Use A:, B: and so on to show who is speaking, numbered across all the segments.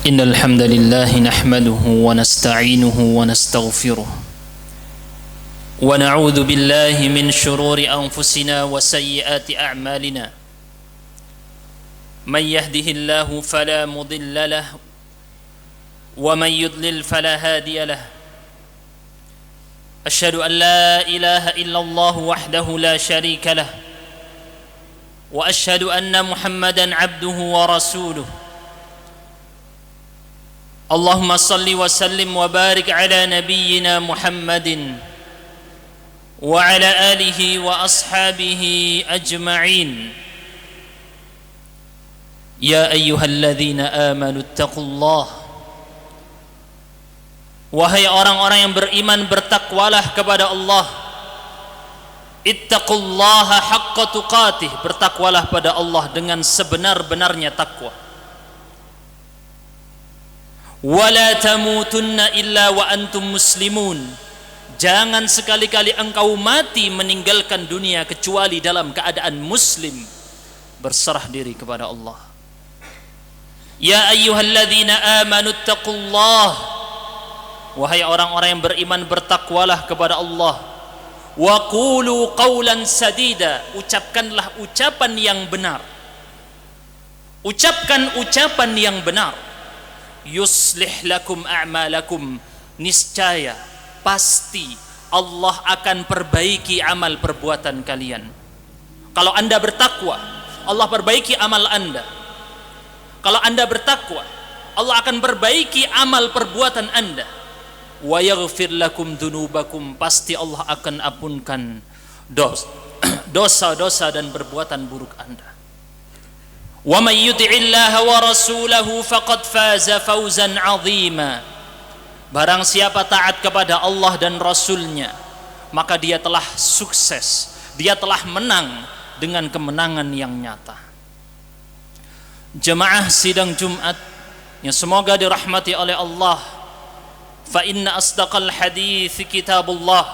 A: إن الحمد لله نحمده ونستعينه ونستغفره ونعوذ بالله من شرور أنفسنا وسيئات أعمالنا من يهده الله فلا مضل له ومن يضلل فلا هادي له أشهد أن لا إله إلا الله وحده لا شريك له وأشهد أن محمدا عبده ورسوله اللهم صل وسلم وبارك على نبينا محمد وعلى آله وأصحابه أجمعين يا أيها الذين آمنوا اتقوا الله wahai orang-orang yang beriman, bertakwalah kepada Allah. Ittaqullaha haqqa tuqatih, bertakwalah pada Allah dengan sebenar-benarnya takwa. Wala tamutunna illa wa antum muslimun, jangan sekali-kali engkau mati meninggalkan dunia kecuali dalam keadaan muslim, berserah diri kepada Allah. Ya ayyuhalladzina amanu ittaqullah, wahai orang-orang yang beriman, bertakwalah kepada Allah. Wa qulu qawlan sadida, ucapkanlah ucapan yang benar. Ucapkan ucapan yang benar. Yuslih lakum a'malakum, niscaya pasti Allah akan perbaiki amal perbuatan kalian. Kalau Anda bertakwa, Allah perbaiki amal Anda. Kalau Anda bertakwa, Allah akan perbaiki amal perbuatan Anda. Wa yaghfir lakum dzunubakum, pasti Allah akan ampunkan dosa-dosa dan perbuatan buruk Anda. Wa may yuti'illaha wa rasulahu faqad faza fawzan 'azima, barang siapa taat kepada Allah dan Rasulnya, maka dia telah sukses, dia telah menang dengan kemenangan yang nyata. Jemaah sidang Jumat yang semoga dirahmati oleh Allah, fa inna asdaqal hadits kitabullah,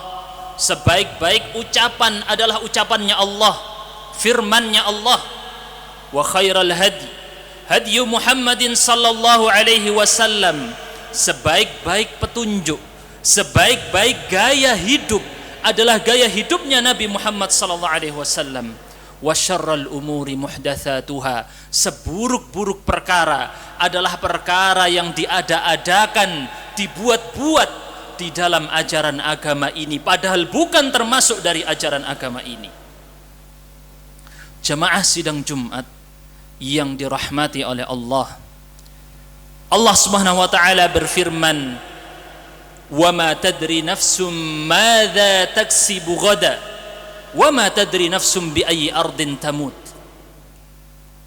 A: sebaik-baik ucapan adalah ucapannya Allah, firmannya Allah. Wa khairal hadi Muhammadin sallallahu alaihi wasallam, sebaik-baik petunjuk, sebaik-baik gaya hidup adalah gaya hidupnya Nabi Muhammad sallallahu alaihi wasallam. Wa syarrul umuri muhdatsatuha, seburuk-buruk perkara adalah perkara yang diada-adakan, dibuat-buat di dalam ajaran agama ini, padahal bukan termasuk dari ajaran agama ini. Jemaah sidang Jumat yang dirahmati oleh Allah, Allah Subhanahu wa taala berfirman, "Wa ma tadri nafsum madza taksibu ghada, wa ma tadri nafsum bi ayyi ardin tamut."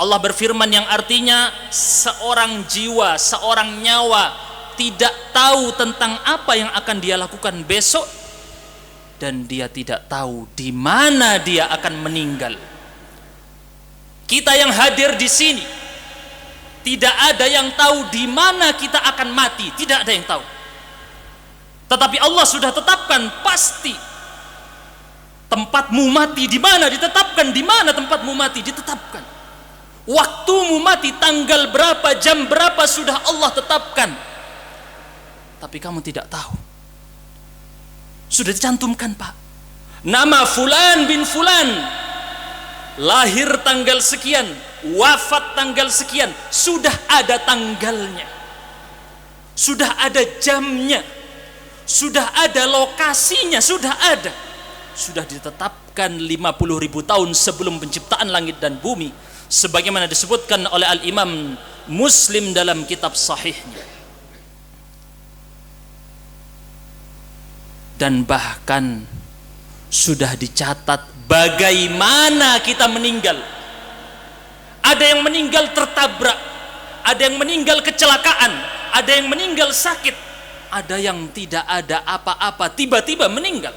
A: Allah berfirman yang artinya seorang jiwa, seorang nyawa tidak tahu tentang apa yang akan dia lakukan besok, dan dia tidak tahu di mana dia akan meninggal. Kita yang hadir di sini tidak ada yang tahu di mana kita akan mati, tidak ada yang tahu. Tetapi Allah sudah tetapkan pasti tempatmu mati di mana, ditetapkan di mana tempatmu mati, ditetapkan. Waktumu mati tanggal berapa, jam berapa sudah Allah tetapkan. Tapi kamu tidak tahu. Sudah dicantumkan, Pak. Nama fulan bin fulan, lahir tanggal sekian, wafat tanggal sekian, sudah ada tanggalnya, sudah ada jamnya, sudah ada lokasinya, sudah ada, sudah ditetapkan 50.000 tahun sebelum penciptaan langit dan bumi, sebagaimana disebutkan oleh Al-Imam Muslim dalam kitab sahihnya. Dan bahkan sudah dicatat bagaimana kita meninggal. Ada yang meninggal tertabrak, ada yang meninggal kecelakaan, ada yang meninggal sakit, ada yang tidak ada apa-apa tiba-tiba meninggal.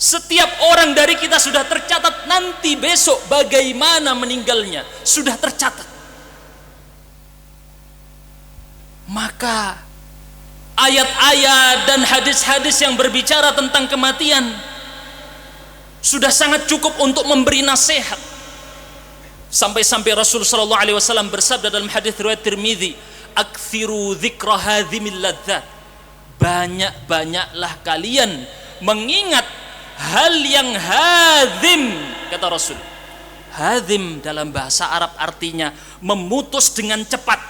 A: Setiap orang dari kita sudah tercatat nanti besok bagaimana meninggalnya, sudah tercatat. Maka ayat-ayat dan hadis-hadis yang berbicara tentang kematian sudah sangat cukup untuk memberi nasihat. Sampai-sampai Rasul sallallahu alaihi wasallam bersabda dalam hadis riwayat Tirmizi, Aktsiru dzikra hadzimil ladzat. Banyak-banyaklah kalian mengingat hal yang hadzim, kata Rasul. Hadzim dalam bahasa Arab artinya memutus dengan cepat,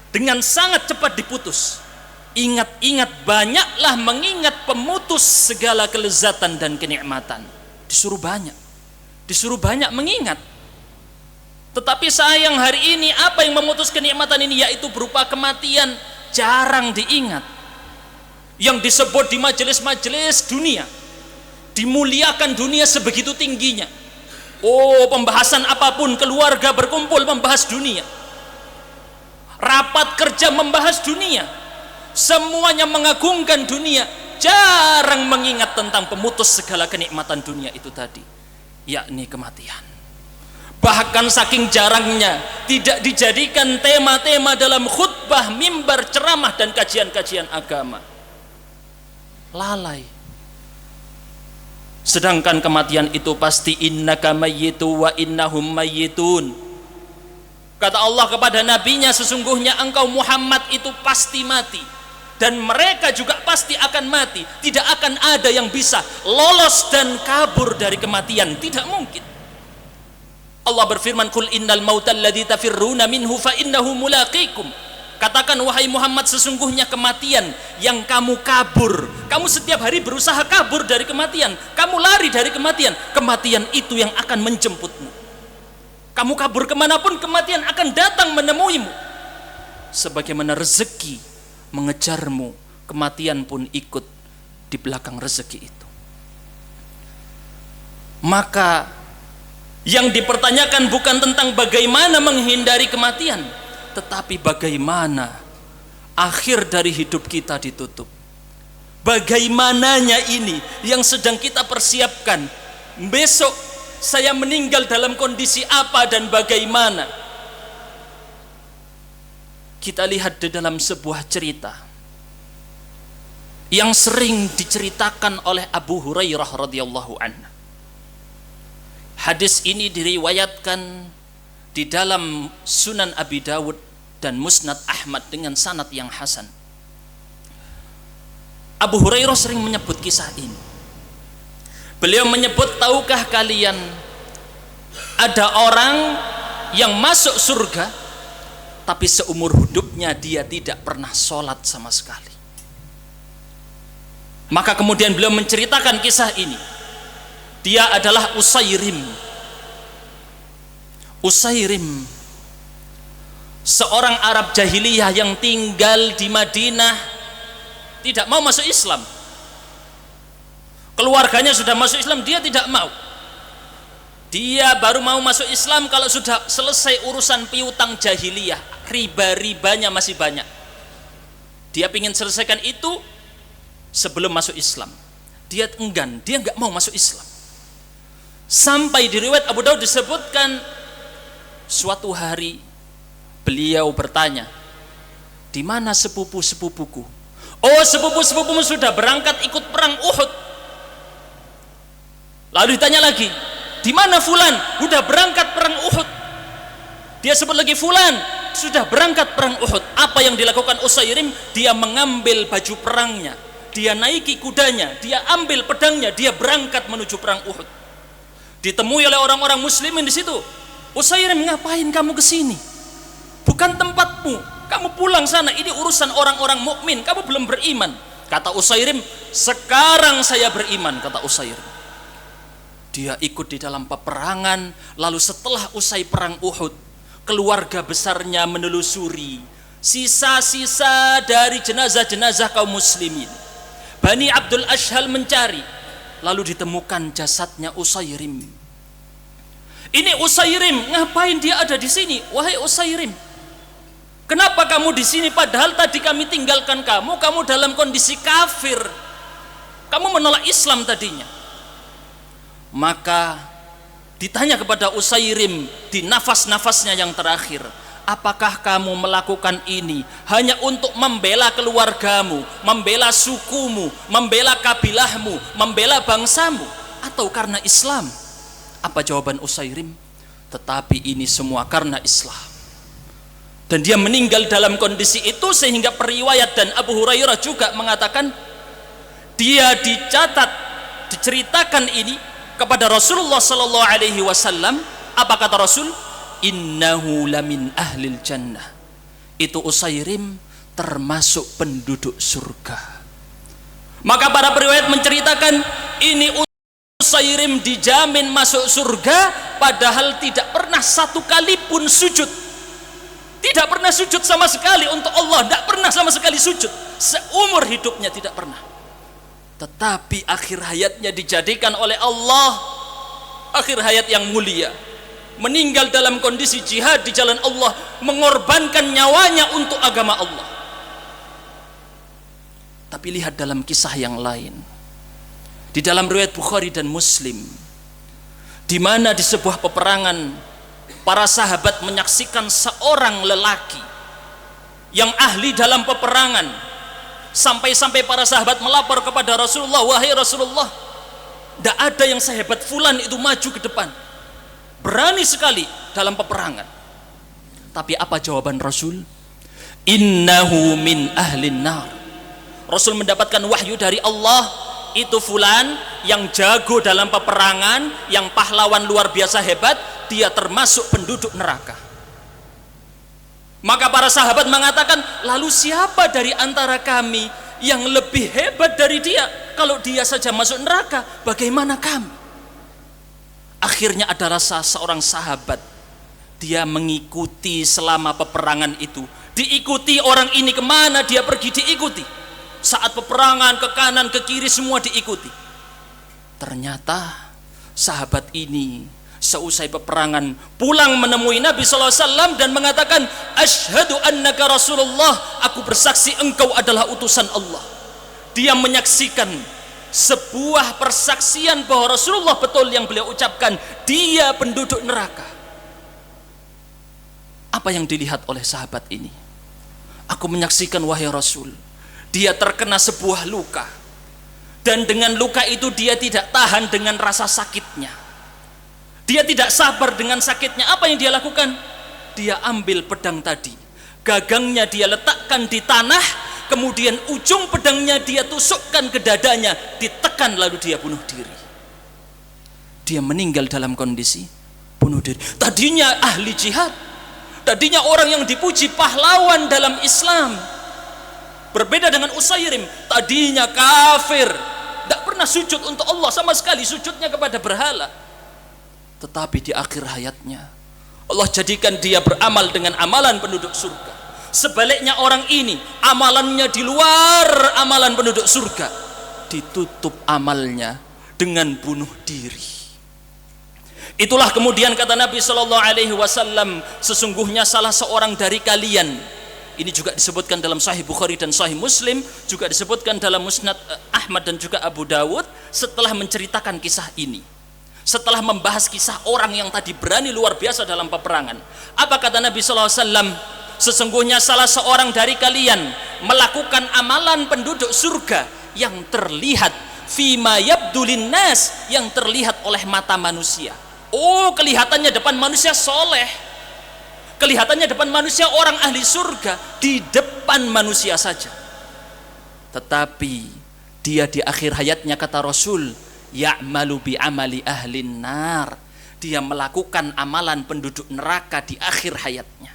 A: dengan sangat cepat diputus. Ingat-ingat, banyaklah mengingat pemutus segala kelezatan dan kenikmatan. Disuruh banyak mengingat. Tetapi sayang hari ini apa yang memutus kenikmatan ini, yaitu berupa kematian, jarang diingat. Yang disebut di majelis-majelis dunia, dimuliakan dunia sebegitu tingginya. Oh, pembahasan apapun, keluarga berkumpul membahas dunia, rapat kerja membahas dunia, semuanya mengagungkan dunia, jarang mengingat tentang pemutus segala kenikmatan dunia itu tadi, yakni kematian. Bahkan saking jarangnya tidak dijadikan tema-tema dalam khutbah, mimbar, ceramah dan kajian-kajian agama. Lalai. Sedangkan kematian itu pasti, innaka mayyitu wa innahum mayyitun. Kata Allah kepada nabinya, sesungguhnya engkau Muhammad itu pasti mati, dan mereka juga pasti akan mati. Tidak akan ada yang bisa lolos dan kabur dari kematian, tidak mungkin. Allah berfirman, qul innal mautal ladzi tafirruna minhu fa innahu mulaqikum. Katakan wahai Muhammad, sesungguhnya kematian yang kamu kabur, kamu setiap hari berusaha kabur dari kematian, kamu lari dari kematian, kematian itu yang akan menjemputmu. Kamu kabur kemanapun, kematian akan datang menemuimu. Sebagaimana rezeki mengejarmu, kematian pun ikut di belakang rezeki itu. Maka yang dipertanyakan bukan tentang bagaimana menghindari kematian, tetapi bagaimana akhir dari hidup kita ditutup. Bagaimananya ini yang sedang kita persiapkan. Besok saya meninggal dalam kondisi apa dan bagaimana. Kita lihat di dalam sebuah cerita yang sering diceritakan oleh Abu Hurairah radhiyallahu anhu. Hadis ini diriwayatkan di dalam Sunan Abi Dawud dan Musnad Ahmad dengan sanad yang hasan. Abu Hurairah sering menyebut kisah ini. Beliau menyebut, tahukah kalian ada orang yang masuk surga tapi seumur hidupnya dia tidak pernah sholat sama sekali. Maka kemudian beliau menceritakan kisah ini. Dia adalah Usairim. Seorang Arab jahiliyah yang tinggal di Madinah, tidak mau masuk Islam. Keluarganya sudah masuk Islam, dia tidak mau. Dia baru mau masuk Islam kalau sudah selesai urusan piutang jahiliyah, riba-ribanya masih banyak. Dia ingin selesaikan itu sebelum masuk Islam. Dia enggan, dia nggak mau masuk Islam. Sampai di riwayat Abu Daud disebutkan, suatu hari beliau bertanya, di mana sepupu-sepupuku? Oh, sepupu-sepupumu sudah berangkat ikut perang Uhud. Lalu ditanya lagi, di mana Fulan? Sudah berangkat perang Uhud. Dia sebut lagi, Fulan sudah berangkat perang Uhud. Apa yang dilakukan Usairim? Dia mengambil baju perangnya, dia naiki kudanya, dia ambil pedangnya, dia berangkat menuju perang Uhud. Ditemui oleh orang-orang muslimin di situ. Usairim, ngapain kamu ke sini? Bukan tempatmu, kamu pulang sana, ini urusan orang-orang mukmin, kamu belum beriman. Kata Usairim, sekarang saya beriman, kata Usairim. Dia ikut di dalam peperangan. Lalu setelah usai perang Uhud, keluarga besarnya menelusuri sisa-sisa dari jenazah-jenazah kaum muslimin. Bani Abdul Ashhal mencari, lalu ditemukan jasadnya Usairim. Ini Usairim, ngapain dia ada di sini? Wahai Usairim, kenapa kamu di sini padahal tadi kami tinggalkan kamu dalam kondisi kafir. Kamu menolak Islam tadinya. Maka ditanya kepada Usairim di nafas-nafasnya yang terakhir, apakah kamu melakukan ini hanya untuk membela keluargamu, membela sukumu, membela kabilahmu, membela bangsamu, atau karena Islam? Apa jawaban Usairim? Tetapi ini semua karena Islam. Dan dia meninggal dalam kondisi itu, sehingga periwayat dan Abu Hurairah juga mengatakan dia diceritakan ini kepada Rasulullah sallallahu alaihi wasallam. Apa kata Rasul? Innahu lamin ahlil jannah. Itu Usairim termasuk penduduk surga. Maka para periwayat menceritakan ini Usairim dijamin masuk surga, padahal tidak pernah satu kali pun sujud. Tidak pernah sujud sama sekali untuk Allah, tidak pernah sama sekali sujud seumur hidupnya, tidak pernah. Tetapi akhir hayatnya dijadikan oleh Allah akhir hayat yang mulia, meninggal dalam kondisi jihad di jalan Allah, mengorbankan nyawanya untuk agama Allah. Tapi lihat dalam kisah yang lain, di dalam riwayat Bukhari dan Muslim, di mana di sebuah peperangan para sahabat menyaksikan seorang lelaki yang ahli dalam peperangan, sampai-sampai para sahabat melapor kepada Rasulullah, wahai Rasulullah, tidak ada yang sehebat fulan itu maju ke depan, berani sekali dalam peperangan. Tapi apa jawaban Rasul? Innahu min ahlin nar. Rasul mendapatkan wahyu dari Allah, itu fulan yang jago dalam peperangan, yang pahlawan luar biasa hebat, dia termasuk penduduk neraka. Maka para sahabat mengatakan, lalu siapa dari antara kami yang lebih hebat dari dia? Kalau dia saja masuk neraka, bagaimana kami? Akhirnya ada rasa seorang sahabat, dia mengikuti selama peperangan itu, diikuti orang ini kemana dia pergi, diikuti. Saat peperangan ke kanan ke kiri semua diikuti. Ternyata sahabat ini seusai peperangan pulang menemui Nabi SAW dan mengatakan, asyhadu annaka Rasulullah, aku bersaksi engkau adalah utusan Allah. Dia menyaksikan sebuah persaksian bahwa Rasulullah betul yang beliau ucapkan, dia penduduk neraka. Apa yang dilihat oleh sahabat ini? Aku menyaksikan, wahai Rasul, dia terkena sebuah luka, dan dengan luka itu dia tidak tahan dengan rasa sakitnya, dia tidak sabar dengan sakitnya. Apa yang dia lakukan? Dia ambil pedang tadi, gagangnya dia letakkan di tanah, kemudian ujung pedangnya dia tusukkan ke dadanya, ditekan, lalu dia bunuh diri. Dia meninggal dalam kondisi bunuh diri. Tadinya ahli jihad, tadinya orang yang dipuji pahlawan dalam Islam. Berbeda dengan Usairim, tadinya kafir, tidak pernah sujud untuk Allah sama sekali, sujudnya kepada berhala. Tetapi di akhir hayatnya Allah jadikan dia beramal dengan amalan penduduk surga. Sebaliknya orang ini amalannya di luar amalan penduduk surga, ditutup amalnya dengan bunuh diri. Itulah kemudian kata Nabi SAW, sesungguhnya salah seorang dari kalian, ini juga disebutkan dalam Sahih Bukhari dan Sahih Muslim, juga disebutkan dalam Musnad Ahmad dan juga Abu Dawud, setelah menceritakan kisah ini, setelah membahas kisah orang yang tadi berani luar biasa dalam peperangan, apa kata Nabi SAW? Sesungguhnya salah seorang dari kalian melakukan amalan penduduk surga yang terlihat fima yabdulin nas, yang terlihat oleh mata manusia. Oh, kelihatannya depan manusia soleh, kelihatannya depan manusia orang ahli surga, di depan manusia saja. Tetapi dia di akhir hayatnya, kata Rasul, ya'malu bi amali ahlin nar, dia melakukan amalan penduduk neraka di akhir hayatnya.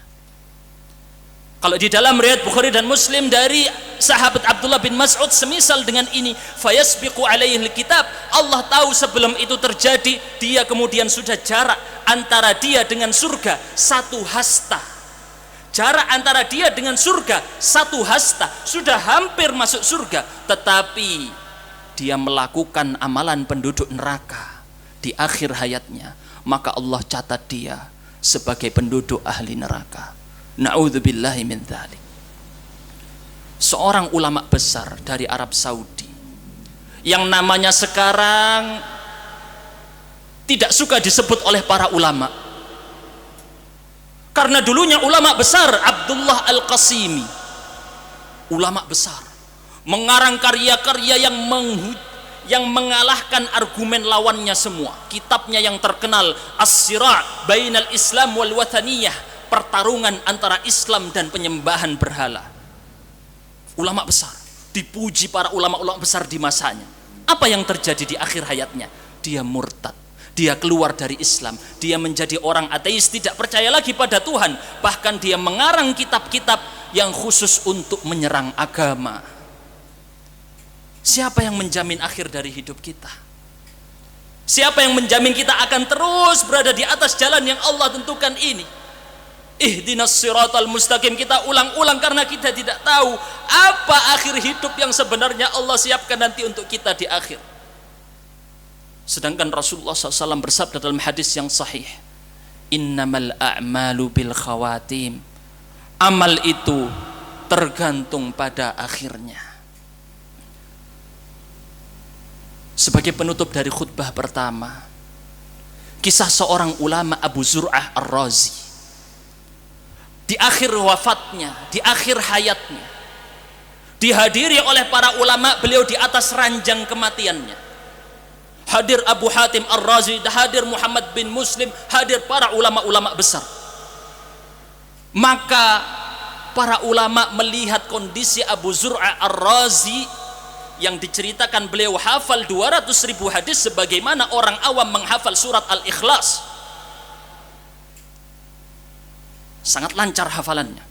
A: Kalau di dalam riwayat Bukhari dan Muslim dari sahabat Abdullah bin Mas'ud semisal dengan ini, fayasbiqu alaihi alkitab, Allah tahu sebelum itu terjadi, dia kemudian sudah jarak antara dia dengan surga satu hasta. Jarak antara dia dengan surga satu hasta, sudah hampir masuk surga, tetapi dia melakukan amalan penduduk neraka di akhir hayatnya, maka Allah catat dia sebagai penduduk ahli neraka. Na'udzubillahi min dzalik. Seorang ulama besar dari Arab Saudi yang namanya sekarang tidak suka disebut oleh para ulama, karena dulunya ulama besar, Abdullah Al-Qasimi, ulama besar, mengarang karya-karya yang mengalahkan argumen lawannya semua. Kitabnya yang terkenal As-Sira' Bainal Islam wal Wathaniyah, pertarungan antara Islam dan penyembahan berhala. Ulama besar, dipuji para ulama-ulama besar di masanya. Apa yang terjadi di akhir hayatnya? Dia murtad, dia keluar dari Islam, dia menjadi orang ateis, tidak percaya lagi pada Tuhan. Bahkan dia mengarang kitab-kitab yang khusus untuk menyerang agama. Siapa yang menjamin akhir dari hidup kita? Siapa yang menjamin kita akan terus berada di atas jalan yang Allah tentukan ini? Ihdinas siratal mustaqim, kita ulang-ulang karena kita tidak tahu apa akhir hidup yang sebenarnya Allah siapkan nanti untuk kita di akhir. Sedangkan Rasulullah SAW bersabda dalam hadis yang sahih, innamal a'malu bil khawatim, amal itu tergantung pada akhirnya. Sebagai penutup dari khutbah pertama, kisah seorang ulama Abu Zur'ah Ar-Razi. Di akhir wafatnya, di akhir hayatnya, dihadiri oleh para ulama, beliau di atas ranjang kematiannya. Hadir Abu Hatim Ar-Razi, hadir Muhammad bin Muslim, hadir para ulama-ulama besar. Maka para ulama melihat kondisi Abu Zur'ah Ar-Razi yang diceritakan beliau hafal 200.000 hadis sebagaimana orang awam menghafal surat Al-Ikhlas. Sangat lancar hafalannya.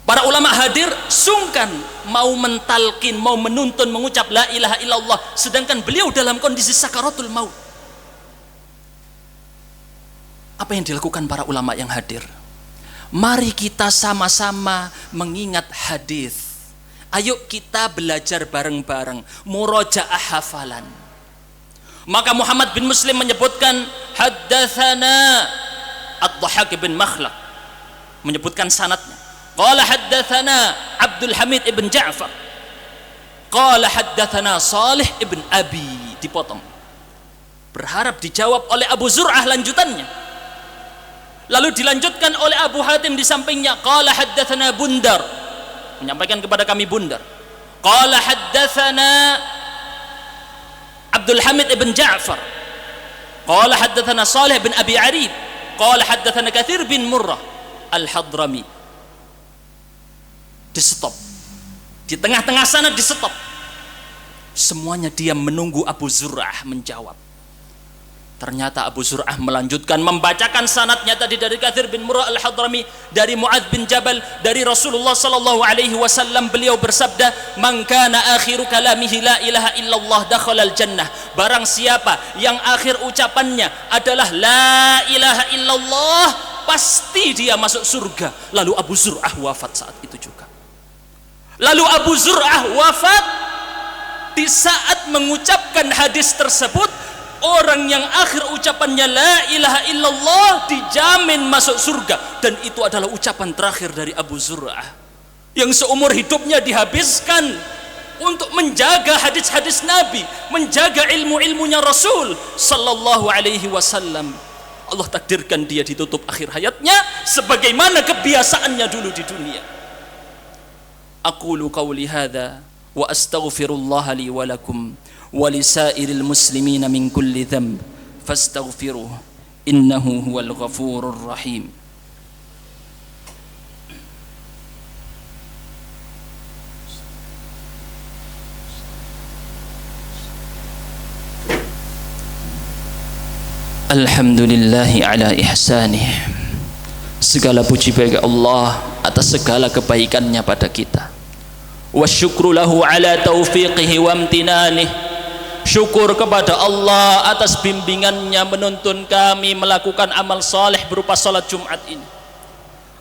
A: Para ulama hadir sungkan mau mentalkin, mau menuntun mengucap la ilaha illallah, sedangkan beliau dalam kondisi sakaratul maut. Apa yang dilakukan para ulama yang hadir? Mari kita sama-sama mengingat hadis. Ayo kita belajar bareng-bareng, murojaah hafalan. Maka Muhammad bin Muslim menyebutkan haddatsana Ad-Dhahhak bin Makhlaq, menyebutkan sanadnya. Qala haddatsana Abdul Hamid ibn Ja'far. Qala haddatsana Salih ibn Abi, dipotong. Berharap dijawab oleh Abu Zur'ah lanjutannya. Lalu dilanjutkan oleh Abu Hatim di sampingnya. Qala haddatsana Bundar, menyampaikan kepada kami Bundar. Qala haddatsana Abdul Hamid ibn Ja'far. Qala haddatsana Salih bin Abi Arib. Qala haddatsana Katsir bin Murrah Al-Hadrami. Di stop. Di tengah-tengah sana di stop. Semuanya diam menunggu Abu Zur'ah menjawab. Ternyata Abu Zur'ah melanjutkan membacakan sanadnya tadi dari Katsir bin Murrah Al-Hadrami, dari Mu'adz bin Jabal, dari Rasulullah sallallahu alaihi wasallam. Beliau bersabda, "Man kana akhiru kalamihi la ilaha illallah dakhalal jannah." Barang siapa yang akhir ucapannya adalah la ilaha illallah, pasti dia masuk surga. Lalu Abu Zur'ah wafat saat itu juga. Lalu Abu Zur'ah wafat di saat mengucapkan hadis tersebut. Orang yang akhir ucapannya la ilaha illallah dijamin masuk surga, dan itu adalah ucapan terakhir dari Abu Zur'ah yang seumur hidupnya dihabiskan untuk menjaga hadis-hadis Nabi, menjaga ilmu-ilmunya Rasul sallallahu alaihi wasallam. Allah takdirkan dia ditutup akhir hayatnya sebagaimana kebiasaannya dulu di dunia. Aqulu qawli hadza wa astaghfirullah li wa lakum ولسائر المسلمين من كل ذنب فاستغفروه إنه هو الغفور الرحيم. Alhamdulillahi ala ihsanih. Segala puji bagi Allah atas segala kebaikannya pada kita. Wa syukru lahu ala taufiqihi wa amtinanih. Syukur kepada Allah atas bimbingannya menuntun kami melakukan amal saleh berupa salat Jumat ini.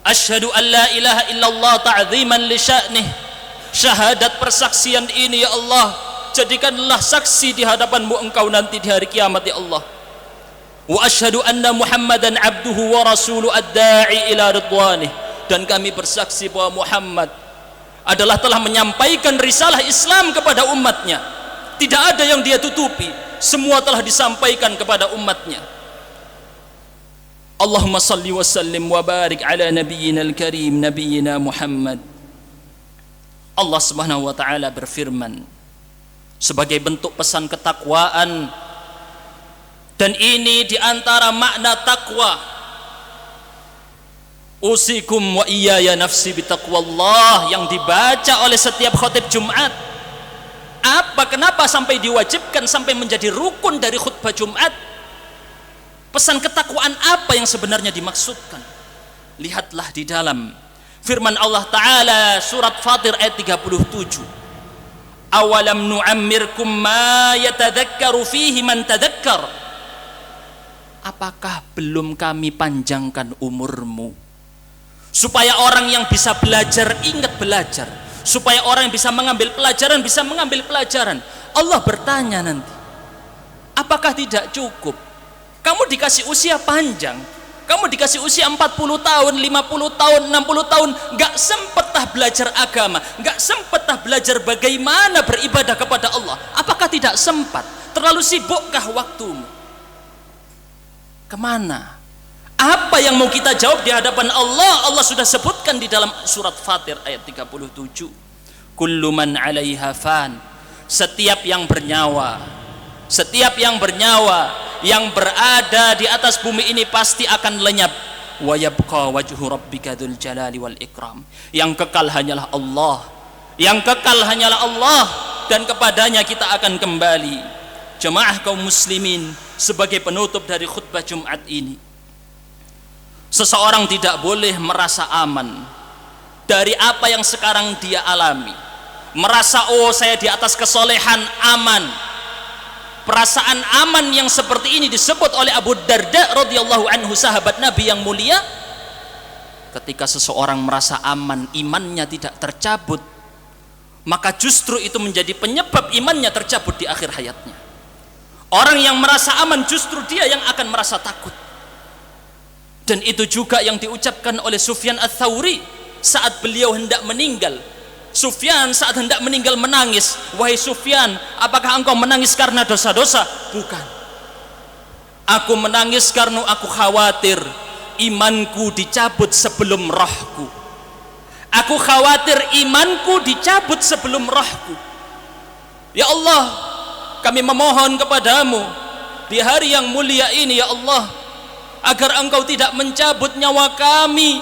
A: Asyhadu an la ilaha illallah ta'ziman li sya'nih. Syahadat persaksian ini ya Allah, jadikanlah saksi di hadapan-Mu Engkau nanti di hari kiamat ya Allah. Wa asyhadu anna Muhammadan abduhu wa rasuluhu ad-da'i ila ridwanih. Dan kami bersaksi bahwa Muhammad adalah telah menyampaikan risalah Islam kepada umatnya. Tidak ada yang dia tutupi, semua telah disampaikan kepada umatnya. Allahumma salli wa sallim wa barik ala nabiyyina al-karim nabiyyina Muhammad. Allah Subhanahu wa taala berfirman sebagai bentuk pesan ketakwaan, dan ini diantara makna takwa Usikum wa iyaya nafsi bitaqwallah yang dibaca oleh setiap khotib Jumat. Kenapa sampai diwajibkan, sampai menjadi rukun dari khutbah Jumat? Pesan ketakwaan apa yang sebenarnya dimaksudkan? Lihatlah di dalam firman Allah Ta'ala surat Fatir ayat 37. Awalam nu'ammirkum ma yatadhakkaru fihi man tadhakkar. Apakah belum kami panjangkan umurmu supaya orang yang bisa belajar ingat belajar, supaya orang yang bisa mengambil pelajaran. Allah bertanya nanti, apakah tidak cukup kamu dikasih usia panjang, kamu dikasih usia 40 tahun, 50 tahun, 60 tahun, gak sempetlah belajar agama, gak sempetlah belajar bagaimana beribadah kepada Allah? Apakah tidak sempat? Terlalu sibukkah waktumu? Kemana? Apa yang mau kita jawab di hadapan Allah? Allah sudah sebutkan di dalam surat Fatir ayat 37. Kullu man 'alaiha fan. Setiap yang bernyawa yang berada di atas bumi ini pasti akan lenyap. Wa yabqa wajhu rabbika dzul jalali wal ikram. Yang kekal hanyalah Allah. Dan kepadanya kita akan kembali. Jemaah kaum muslimin, sebagai penutup dari khutbah Jumat ini, seseorang tidak boleh merasa aman dari apa yang sekarang dia alami. Merasa saya di atas kesolehan aman. Perasaan aman yang seperti ini disebut oleh Abu Darda radhiyallahu anhu, sahabat Nabi yang mulia. Ketika seseorang merasa aman, imannya tidak tercabut, maka justru itu menjadi penyebab imannya tercabut di akhir hayatnya. Orang yang merasa aman justru dia yang akan merasa takut. Dan itu juga yang diucapkan oleh Sufyan Ats-Tsauri saat beliau hendak meninggal. Sufyan saat hendak meninggal menangis. Wahai Sufyan, apakah engkau menangis karena dosa-dosa? Bukan. Aku menangis karena aku khawatir imanku dicabut sebelum rohku. Aku khawatir imanku dicabut sebelum rohku. Ya Allah, kami memohon kepadamu di hari yang mulia ini, ya Allah, agar engkau tidak mencabut nyawa kami.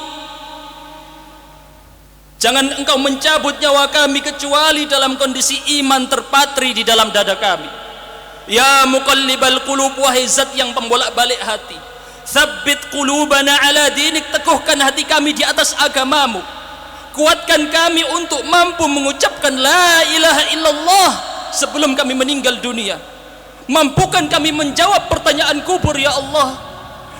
A: Jangan engkau mencabut nyawa kami kecuali dalam kondisi iman terpatri di dalam dada kami. Ya muqallibal qulub, wahai zat yang pembolak-balik hati, tsabbit qulubana ala dinik, teguhkan hati kami di atas agamamu. Kuatkan kami untuk mampu mengucapkan la ilaha illallah sebelum kami meninggal dunia. Mampukan kami menjawab pertanyaan kubur, ya Allah.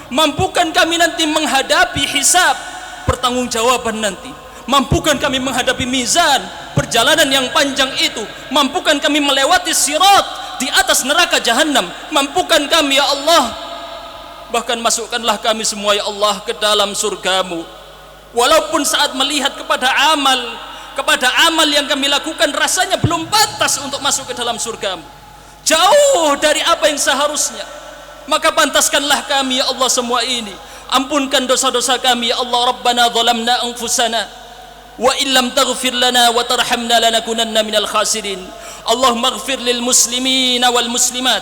A: Mampukan kami nanti menghadapi hisab, pertanggungjawaban nanti. Mampukan kami menghadapi mizan, perjalanan yang panjang itu. Mampukan kami melewati sirat di atas neraka jahanam. Mampukan kami, ya Allah. Bahkan masukkanlah kami semua, ya Allah, ke dalam surgamu. Walaupun saat melihat kepada amal yang kami lakukan, rasanya belum pantas untuk masuk ke dalam surgamu, jauh dari apa yang seharusnya. Maka pantaskanlah kami, ya Allah, semua ini. Ampunkan dosa-dosa kami, ya Allah. Rabbana zalamna anfusana wa illam taghfir lana wa tarhamna lanakunanna minal khasirin. Allahumma ighfir lil muslimina wal muslimat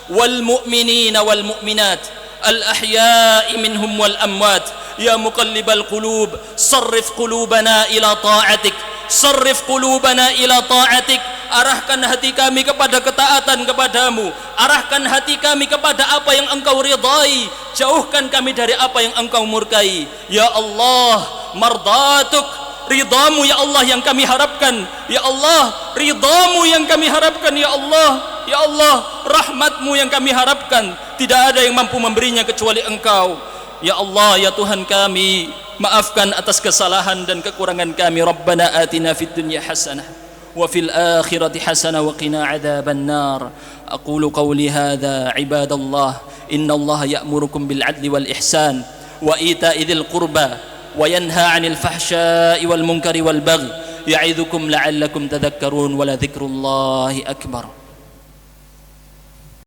A: wal mu'minina wal mu'minat al ahya'i minhum wal amwat. Ya muqallibal qulub, sarrif qulubana ila ta'atik, sarrif qulubana ila ta'atik. Arahkan hati kami kepada ketaatan kepadamu, arahkan hati kami kepada apa yang engkau ridai, jauhkan kami dari apa yang engkau murkai. Ya Allah, mardatuk, ridhamu ya Allah yang kami harapkan. Ya Allah, ridhamu yang kami harapkan. Ya Allah, ya Allah, rahmatmu yang kami harapkan. Tidak ada yang mampu memberinya kecuali engkau. Ya Allah, ya Tuhan kami, maafkan atas kesalahan dan kekurangan kami. Rabbana atina fid dunya hasanah wa fil akhirati hasanah wa qina adzaban nar. Aqulu qawli hadza ibadallah, innallaha ya'murukum bil adli wal ihsan wa ita'i dzil qurba wa yanha 'anil fahsya'i wal munkari wal baghi. Ya'idzukum la'allakum tadhakkarun wa la dzikrullahi akbar.